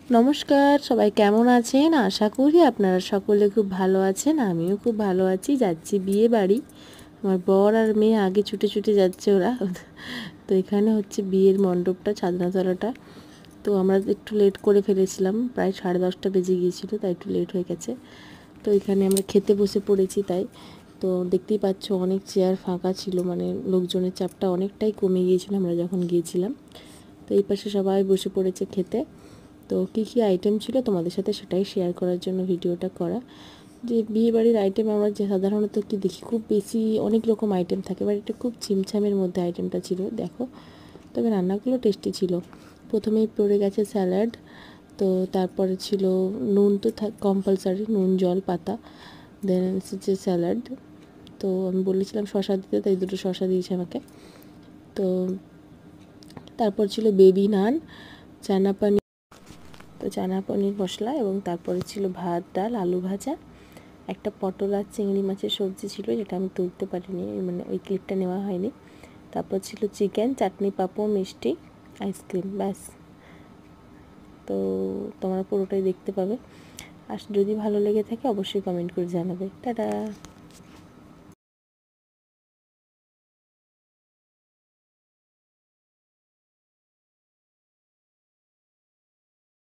নমস্কার, সবাই কেমন আছেন? আশা করি আপনারা সকলে খুব ভালো আছেন। আমিও খুব ভালো আছি। যাচ্ছি বিয়ে বাড়ি। আমার বর আর মেয়ে আগে ছুটে ছুটে যাচ্ছে ওরা। তো এখানে হচ্ছে বিয়ের মণ্ডপটা, ছাদনাতলাটা। তো আমরা একটু লেট করে ফেলেছিলাম, প্রায় 10:30 বেজে গিয়েছিল, তাই একটু লেট হয়ে গেছে। তো এখানে আমরা খেতে বসে পড়েছি, তাই তো দেখতেই পাচ্ছ অনেক চেয়ার ফাঁকা ছিল, মানে লোকজনের চাপটা অনেকটাই কমে গিয়েছিল আমরা যখন গিয়েছিলাম। তো এই পাশে সবাই বসে পড়েছে খেতে। তো কী কী আইটেম ছিল তোমাদের সাথে সেটাই শেয়ার করার জন্য ভিডিওটা করা। যে বিয়েবাড়ির আইটেম আমরা যে সাধারণত কি দেখি, খুব বেশি অনেক রকম আইটেম থাকে, বাট এটা খুব ছিমছামের মধ্যে আইটেমটা ছিল দেখো। তবে রান্নাগুলো টেস্টি ছিল। প্রথমেই পড়ে গেছে স্যালাড, তো তারপরে ছিল নুন, তো কম্পালসারি নুন জল পাতা, দেন এসেছে স্যালাড। তো আমি বলেছিলাম শশা দিতে, তাই 2টো শশা দিয়েছে আমাকে। তো তারপর ছিল বেবি নান, চানা পানির, তো চানা পনির মশলা, এবং তারপরে ছিল ভাত, ডাল, আলু ভাজা, একটা পটল আর চিংড়ি মাছের সবজি ছিল, যেটা আমি তুলতে পারিনি, মানে ওই ক্লিপটা নেওয়া হয়নি। তারপর ছিল চিকেন, চাটনি, পাঁপড়, মিষ্টি, আইসক্রিম, ব্যাস। তো তোমরা পুরোটাই দেখতে পাবে। আর যদি ভালো লেগে থাকে অবশ্যই কমেন্ট করে জানাবে। টাটা।